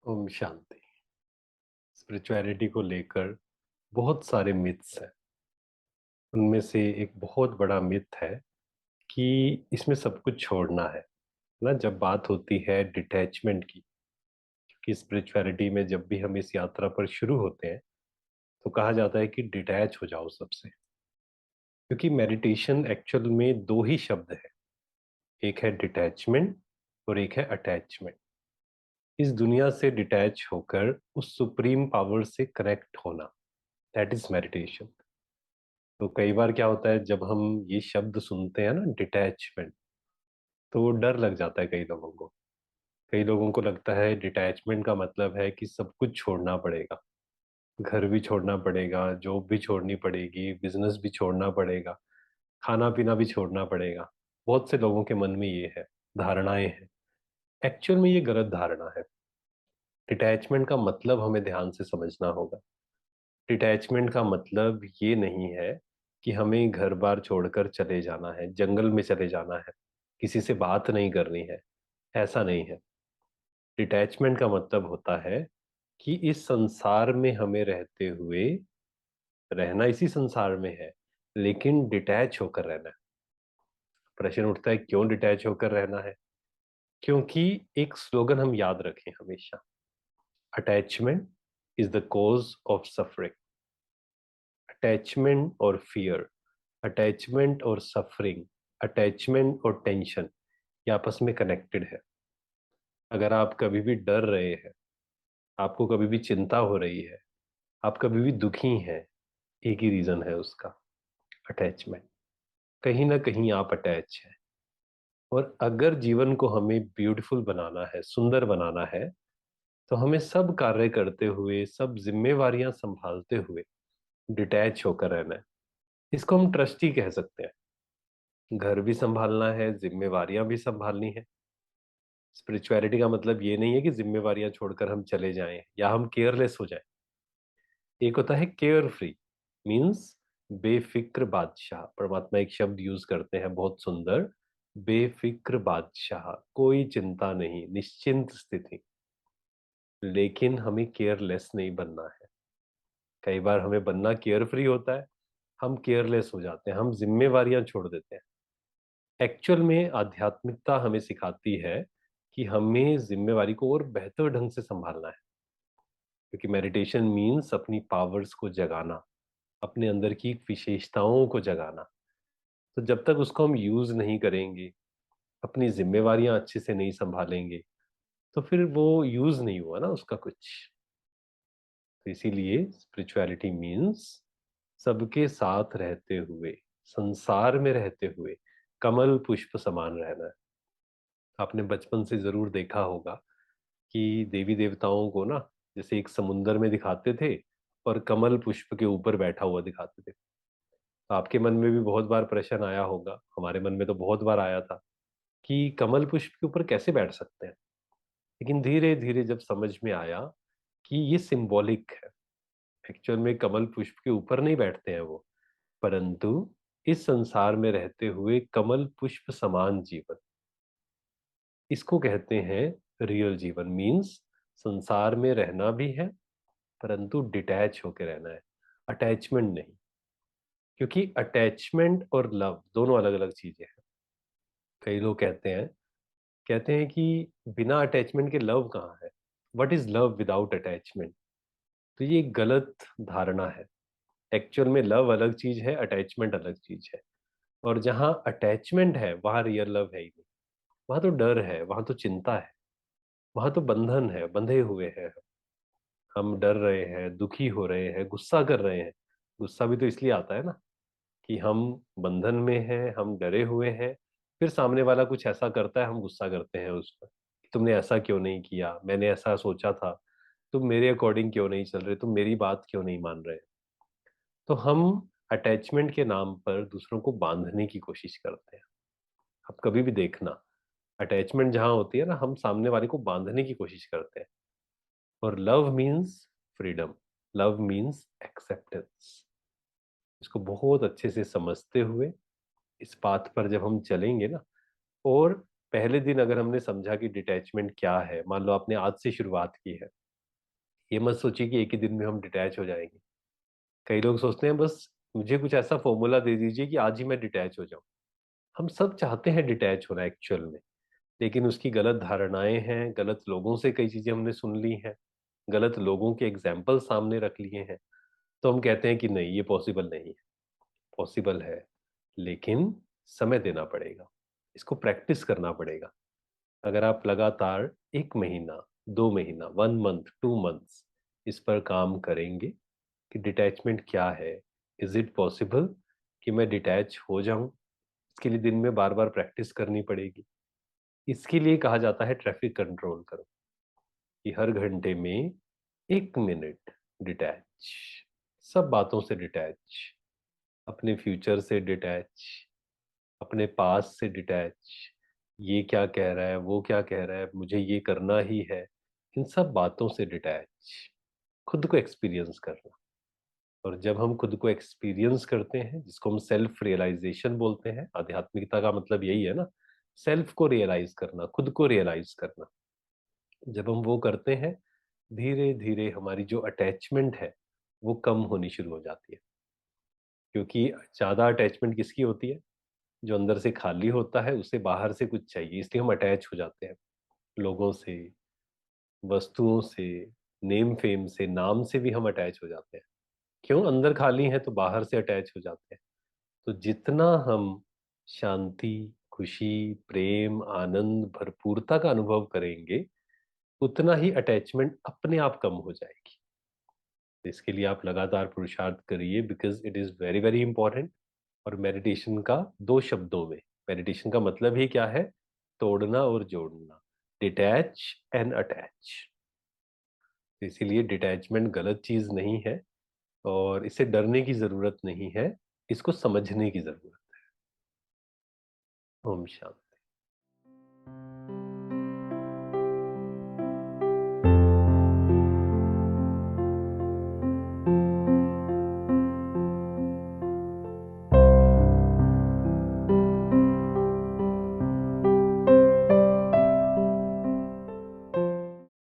Om Shanti. Spirituality को लेकर बहुत सारे मिथ्स हैं। उनमें से एक बहुत बड़ा मिथ है कि इसमें सब कुछ छोड़ना है ना। जब बात होती है डिटैचमेंट की, कि स्पिरिचुअलिटी में जब भी हम इस यात्रा पर शुरू होते हैं तो कहा जाता है कि डिटैच हो जाओ सबसे। क्योंकि मेडिटेशन एक्चुअल में दो ही शब्द है, एक है डिटैचमेंट और एक है अटैचमेंट। इस दुनिया से डिटैच होकर उस सुप्रीम पावर से कनेक्ट होना, दैट इज मेडिटेशन। तो कई बार क्या होता है, जब हम ये शब्द सुनते हैं ना, डिटैचमेंट, तो डर लग जाता है कई लोगों को। कई लोगों को लगता है डिटैचमेंट का मतलब है कि सब कुछ छोड़ना पड़ेगा। घर भी छोड़ना पड़ेगा, जॉब भी छोड़नी पड़ेगी, बिजनेस भी छोड़ना पड़ेगा, खाना पीना भी छोड़ना पड़ेगा। बहुत से लोगों के मन में ये है, धारणाएं हैं। एक्चुअल में ये गलत धारणा है। डिटैचमेंट का मतलब हमें ध्यान से समझना होगा। डिटैचमेंट का मतलब ये नहीं है कि हमें घर बार छोड़कर चले जाना है, जंगल में चले जाना है, किसी से बात नहीं करनी है। ऐसा नहीं है। डिटैचमेंट का मतलब होता है कि इस संसार में हमें रहते हुए, रहना इसी संसार में है, लेकिन डिटैच होकर रहना है। प्रश्न उठता है क्यों डिटैच होकर रहना है। क्योंकि एक स्लोगन हम याद रखें हमेशा, attachment is the cause of suffering. Attachment और फियर, अटैचमेंट और सफरिंग, अटैचमेंट और टेंशन, ये आपस में कनेक्टेड है। अगर आप कभी भी डर रहे हैं, आपको कभी भी चिंता हो रही है, आप कभी भी दुखी हैं, एक ही रीजन है उसका, अटैचमेंट। कहीं ना कहीं आप अटैच हैं। और अगर जीवन को हमें ब्यूटीफुल बनाना है, सुंदर बनाना है, तो हमें सब कार्य करते हुए, सब जिम्मेवारियां संभालते हुए डिटैच होकर रहना है। इसको हम ट्रस्ट ही कह सकते हैं। घर भी संभालना है, जिम्मेवारियां भी संभालनी है। स्पिरिचुअलिटी का मतलब ये नहीं है कि जिम्मेवारियां छोड़कर हम चले जाएं या हम केयरलेस हो जाएं। एक होता है केयर फ्री, मीन्स बेफिक्र बादशाह। परमात्मा एक शब्द यूज करते हैं बहुत सुंदर, बेफिक्र बादशाह, कोई चिंता नहीं, निश्चिंत स्थिति। लेकिन हमें केयरलेस नहीं बनना है। कई बार हमें बनना केयर फ्री होता है, हम केयरलेस हो जाते हैं, हम जिम्मेवारियां छोड़ देते हैं। एक्चुअल में आध्यात्मिकता हमें सिखाती है कि हमें जिम्मेवारी को और बेहतर ढंग से संभालना है। क्योंकि मेडिटेशन मीन्स अपनी पावर्स को जगाना, अपने अंदर की विशेषताओं को जगाना। तो जब तक उसको हम यूज नहीं करेंगे, अपनी जिम्मेवारियां अच्छे से नहीं संभालेंगे, तो फिर वो यूज नहीं हुआ ना उसका कुछ। तो इसीलिए स्पिरिचुअलिटी मीन्स सबके साथ रहते हुए, संसार में रहते हुए कमल पुष्प समान रहना है। आपने बचपन से जरूर देखा होगा कि देवी देवताओं को ना, जैसे एक समुंदर में दिखाते थे और कमल पुष्प के ऊपर बैठा हुआ दिखाते थे। तो आपके मन में भी बहुत बार प्रश्न आया होगा, हमारे मन में तो बहुत बार आया था कि कमल पुष्प के ऊपर कैसे बैठ सकते हैं। लेकिन धीरे धीरे जब समझ में आया कि ये सिंबॉलिक है। एक्चुअल में कमल पुष्प के ऊपर नहीं बैठते हैं वो, परंतु इस संसार में रहते हुए कमल पुष्प समान जीवन, इसको कहते हैं रियल जीवन। मीन्स संसार में रहना भी है, परंतु डिटैच होकर रहना है, अटैचमेंट नहीं। क्योंकि अटैचमेंट और लव दोनों अलग अलग चीजें हैं। कई लोग कहते हैं कि बिना अटैचमेंट के लव कहाँ है, what is love without attachment. तो ये एक गलत धारणा है। एक्चुअल में लव अलग चीज है, अटैचमेंट अलग चीज है। और जहाँ अटैचमेंट है वहां रियल लव है ही नहीं। वहां तो डर है, वहां तो चिंता है, वहां तो बंधन है, बंधे हुए हैं। हम डर रहे हैं, दुखी हो रहे हैं, गुस्सा कर रहे हैं। गुस्सा भी तो इसलिए आता है ना कि हम बंधन में हैं, हम डरे हुए हैं। फिर सामने वाला कुछ ऐसा करता है, हम गुस्सा करते हैं उस पर कि तुमने ऐसा क्यों नहीं किया, मैंने ऐसा सोचा था, तुम मेरे अकॉर्डिंग क्यों नहीं चल रहे, तुम मेरी बात क्यों नहीं मान रहे। तो हम अटैचमेंट के नाम पर दूसरों को बांधने की कोशिश करते हैं। आप कभी भी देखना, अटैचमेंट जहां होती है ना, हम सामने वाले को बांधने की कोशिश करते हैं। और love means freedom, love means acceptance. इसको बहुत अच्छे से समझते हुए इस पाथ पर जब हम चलेंगे ना, और पहले दिन अगर हमने समझा कि डिटैचमेंट क्या है, मान लो आपने आज से शुरुआत की है, ये मत सोचिए कि एक ही दिन में हम डिटैच हो जाएंगे। कई लोग सोचते हैं बस मुझे कुछ ऐसा फॉर्मूला दे दीजिए कि आज ही मैं डिटैच हो जाऊं। हम सब चाहते हैं डिटैच होना एक्चुअल में, लेकिन उसकी गलत धारणाएं हैं, गलत लोगों से कई चीजें हमने सुन ली हैं, गलत लोगों के एग्जाम्पल सामने रख लिए हैं, तो हम कहते हैं कि नहीं ये पॉसिबल नहीं है। पॉसिबल है, लेकिन समय देना पड़ेगा, इसको प्रैक्टिस करना पड़ेगा। अगर आप लगातार 1 महीना, 2 महीना, 1 मंथ, 2 मंथ्स इस पर काम करेंगे कि डिटैचमेंट क्या है, इज इट पॉसिबल कि मैं डिटैच हो जाऊं, इसके लिए दिन में बार बार प्रैक्टिस करनी पड़ेगी। इसके लिए कहा जाता है ट्रैफिक कंट्रोल करो, कि हर घंटे में 1 मिनट डिटैच, सब बातों से डिटैच, अपने फ्यूचर से डिटैच, अपने पास से डिटैच, ये क्या कह रहा है, वो क्या कह रहा है, मुझे ये करना ही है, इन सब बातों से डिटैच, खुद को एक्सपीरियंस करना। और जब हम खुद को एक्सपीरियंस करते हैं, जिसको हम सेल्फ रियलाइजेशन बोलते हैं, आध्यात्मिकता का मतलब यही है ना, सेल्फ को रियलाइज करना, खुद को रियलाइज करना। जब हम वो करते हैं, धीरे धीरे हमारी जो अटैचमेंट है वो कम होनी शुरू हो जाती है। क्योंकि ज्यादा अटैचमेंट किसकी होती है? जो अंदर से खाली होता है, उसे बाहर से कुछ चाहिए, इसलिए हम अटैच हो जाते हैं। लोगों से, वस्तुओं से, नेम फेम से, नाम से भी हम अटैच हो जाते हैं। क्यों? अंदर खाली है तो बाहर से अटैच हो जाते हैं। तो जितना हम शांति, खुशी, प्रेम, आनंद, भरपूरता का अनुभव करेंगे, उतना ही अटैचमेंट अपने आप कम हो जाएगी। तो इसके लिए आप लगातार पुरुषार्थ करिए, because it is very very important. और मेडिटेशन का 2 शब्दों में, मेडिटेशन का मतलब ही क्या है? तोड़ना और जोड़ना, डिटैच एंड अटैच। तो इसीलिए डिटैचमेंट गलत चीज नहीं है, और इसे डरने की जरूरत नहीं है, इसको समझने की जरूरत है। ओम शांति।